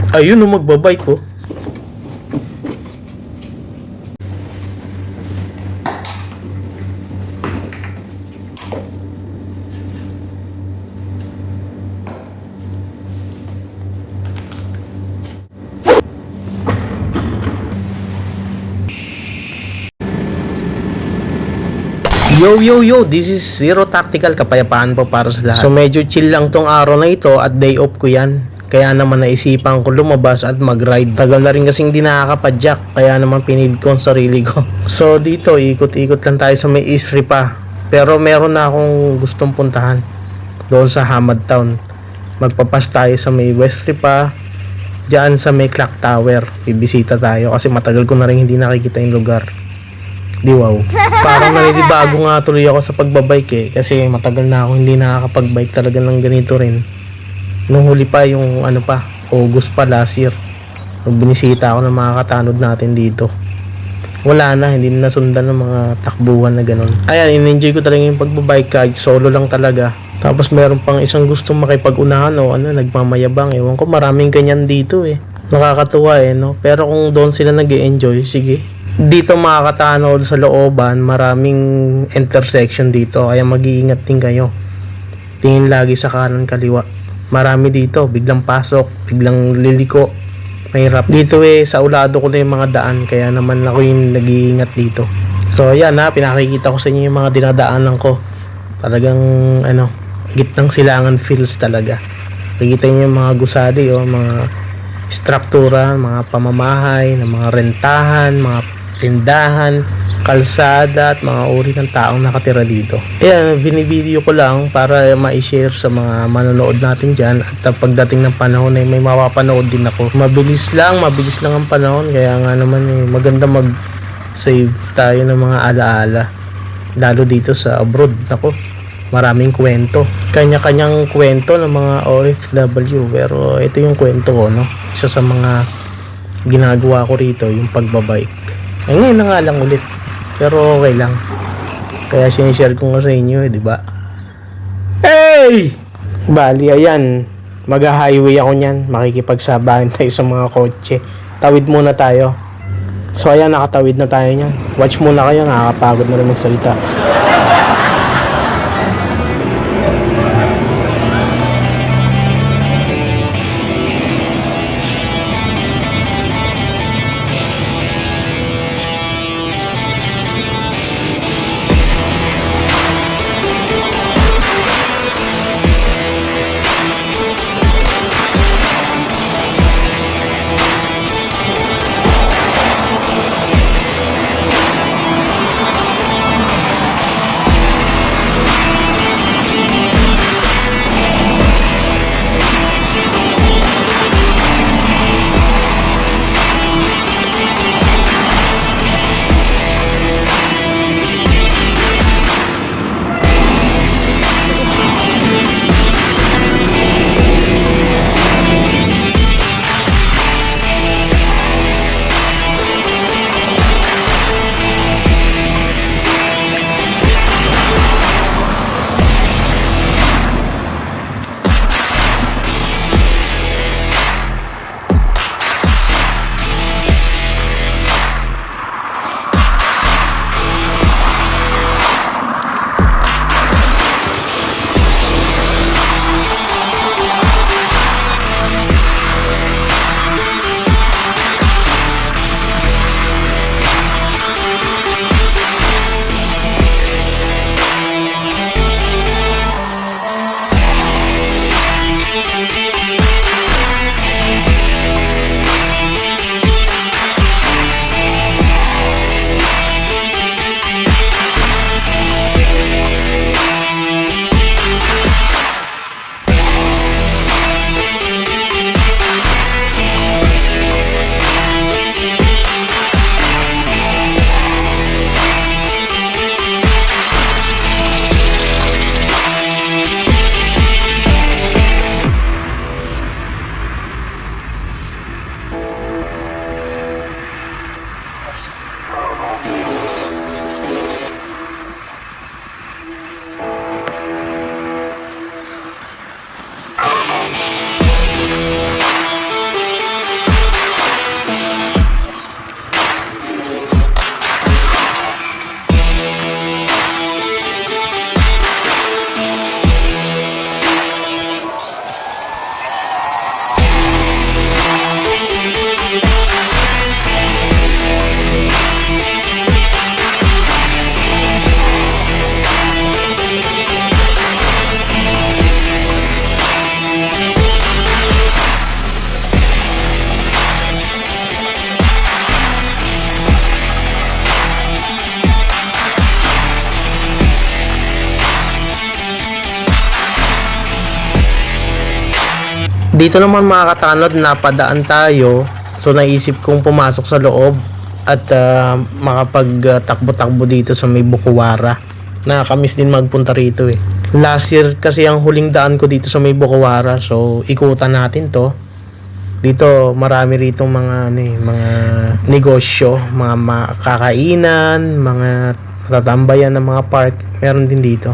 Ayun, magbabike ko. Yo, this is Zero Tactical, kapayapaan po para sa lahat. So medyo chill lang tong araw na ito at day off ko yan. Kaya naman naisipan ko lumabas at mag-ride. Tagal na rin kasing di nakakapadyak, kaya naman pinili ko ang sarili ko. So dito, ikot-ikot lang tayo sa may East Ripa. Pero meron na akong gustong puntahan doon sa Hamad Town. Magpapas tayo sa may West Ripa, diyan sa may Clock Tower. Bibisita tayo kasi matagal ko na rin hindi nakikita yung lugar. Di wow. Parang naninibago nga tuloy ako sa pagbabike kasi matagal na ako hindi nakakapag-bike talaga ng ganito rin. Nung huli pa yung August pa last year. Nung binisita ako ng mga katanod natin dito. Wala na, hindi na nasundan ng mga takbuhan na ganun. Ayan, in-enjoy ko talaga yung pagbabike kahit solo lang talaga. Tapos meron pang isang gustong makipag-unahan o nagmamayabang. Ewan ko, maraming ganyan dito Nakakatuwa no. Pero kung doon sila nag-e-enjoy, sige. Dito makakatanod sa looban, maraming intersection dito, kaya mag-iingat din kayo. Tingin lagi sa kanan kaliwa. Marami dito, biglang pasok, biglang liliko. Mahirap. Dito sa ulado ko na yung mga daan, kaya naman ako yung nag-iingat dito. So ayan pinakikita ko sa inyo yung mga dinadaanan ko. Talagang gitnang silangan feels talaga. Nakikita niyo yung mga gusali mga struktura, mga pamamahay, ng mga rentahan, mga tindahan, kalsada at mga uri ng taong nakatira dito. Ayan, binivideo ko lang para ma-share sa mga manonood natin dyan at pagdating ng panahon ay may mapapanood din ako. Mabilis lang ang panahon kaya nga naman maganda mag-save tayo ng mga alaala lalo dito sa abroad. Ako, maraming kwento. Kanya-kanyang kwento ng mga OFW pero ito yung kwento ko isa sa mga ginagawa ko rito yung pagbabike. Ngayon na nga lang ulit. Pero okay lang. Kaya sinishare ko nga sa inyo di ba? Hey! Bali, ayan. Mag-highway ako niyan. Makikipagsabahan tayo sa mga kotse. Tawid muna tayo. So ayan, nakatawid na tayo niyan. Watch muna kayo, nakakapagod na rin magsalita. Dito naman mga katanod, napadaan tayo. So naisip kong pumasok sa loob at makapagtakbo-takbo dito sa may Bukuwara. Nakakamiss din magpunta rito eh. Last year kasi ang huling daan ko dito sa may Bukuwara. So ikutan natin to. Dito marami rito mga mga negosyo, mga kakainan, mga tatambayan ng mga park. Meron din dito.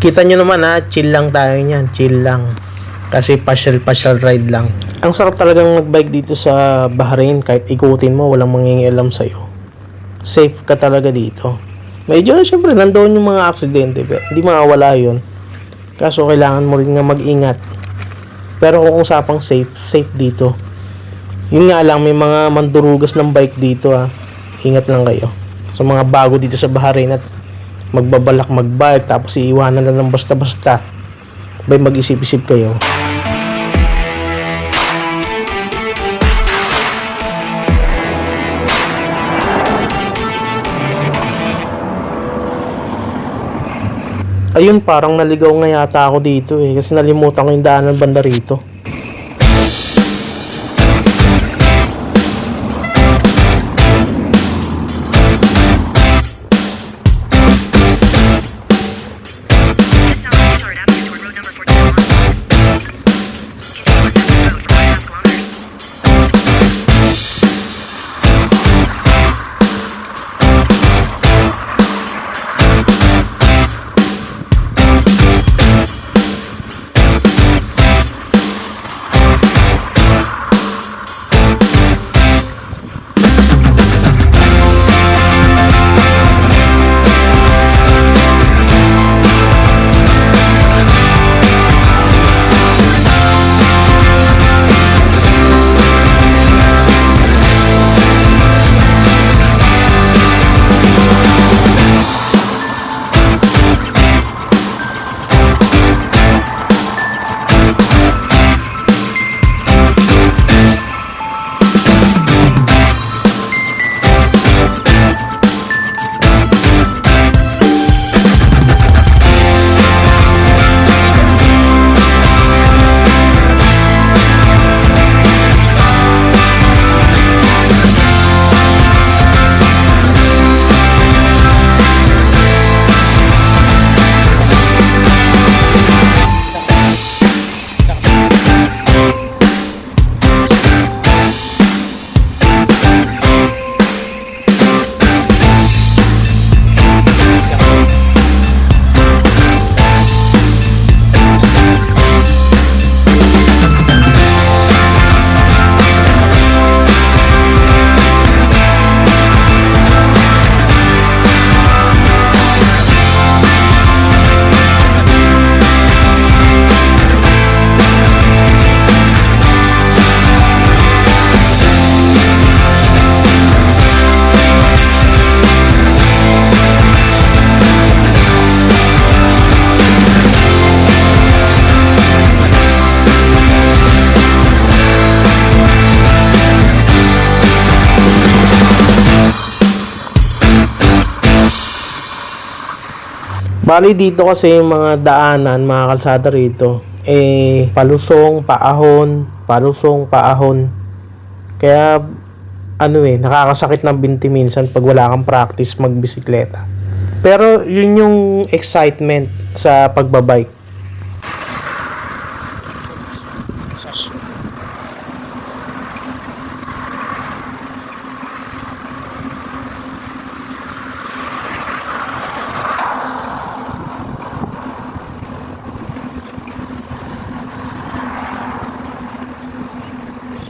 Kita nyo naman chill lang tayo niyan, chill lang. Kasi pasyal ride lang. Ang sarap talagang magbike dito sa Bahrain, kahit ikutin mo, walang mangingialam sa'yo. Safe ka talaga dito. Medyo syempre nandoon yung mga aksidente, pero hindi mawawala yun. Kaso kailangan mo rin nga mag-ingat. Pero kung usapang safe dito. Yun nga lang, may mga mandurugas ng bike dito Ingat lang kayo. So mga bago dito sa Bahrain at magbabalak magbike tapos iiwanan lang ng basta-basta, mag-isip-isip kayo. Ayun, parang naligaw nga yata ako dito kasi nalimutan ko yung daanan banda rito. Bali dito kasi yung mga daanan, mga kalsada rito, palusong, paahon. Kaya nakakasakit ng binti minsan pag wala kang practice magbisikleta. Pero yun yung excitement sa pagbabike.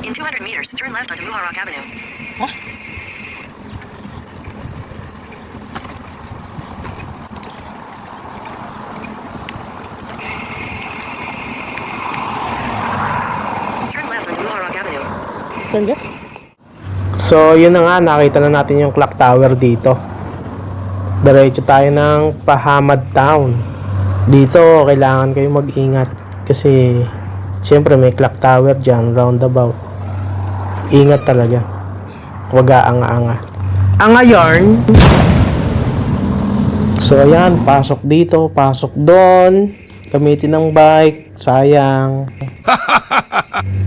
In 200 meters, turn left onto Muharraq Avenue. Huh? Turn left onto Muharraq Avenue. So, yun na nga, nakita na natin yung clock tower dito. Diretso tayo ng Pahamad Town. Dito, kailangan kayo mag-ingat kasi siyempre may clock tower dyan, roundabout. Ingat talaga. Huwag aanga-anga. ngayon, so ayan, pasok dito, pasok doon. Gamitin ng bike, sayang.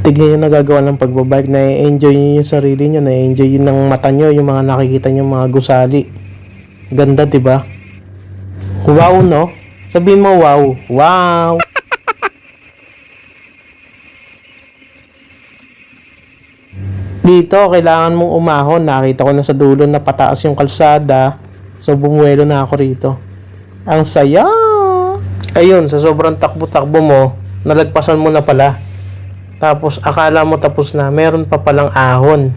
Tignan nyo nagagawa ng pagbabike, na-enjoy nyo yung sarili nyo, na-enjoy yun ng mata nyo, yung mga nakikita nyo mga gusali. Ganda, diba? Wow, no? Sabihin mo, wow. Wow! Dito, kailangan mong umahon. Nakita ko na sa dulo na pataas yung kalsada. So, bumuelo na ako rito. Ang saya! Ayun, sa sobrang takbo-takbo mo, nalagpasan mo na pala. Tapos, akala mo tapos na, meron pa palang ahon.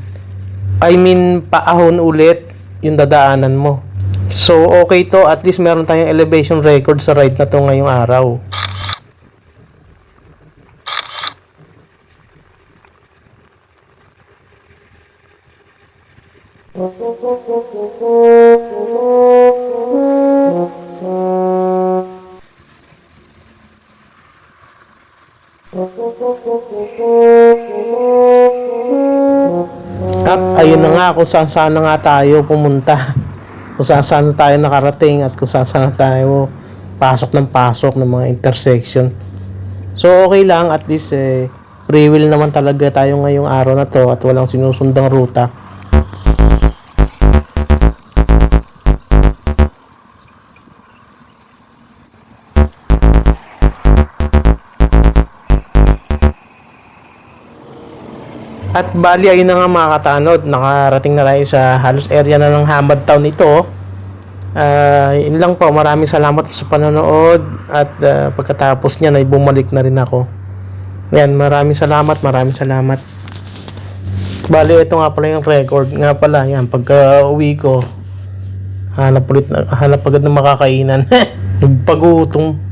I mean, paahon ulit yung dadaanan mo. So, okay to. At least meron tayong elevation record sa ride na to ngayong araw. At ayun na nga, kung saan saan na nga tayo pumunta. Kung saan saan tayo nakarating at kung saan saan tayo pasok ng mga intersection. So okay lang, at least free will naman talaga tayo ngayong araw na to at walang sinusundang ruta. At bali, ayun na nga mga katanod, nakarating na tayo sa halos area na ng Hamad Town ito. Yun lang po, maraming salamat sa panonood at pagkatapos niya ay bumalik na rin ako. Yan, maraming salamat. Bali, ito nga pala yung record. Nga pala, yan, pagka uwi ko, hanap agad ng makakainan. Nagpagutom.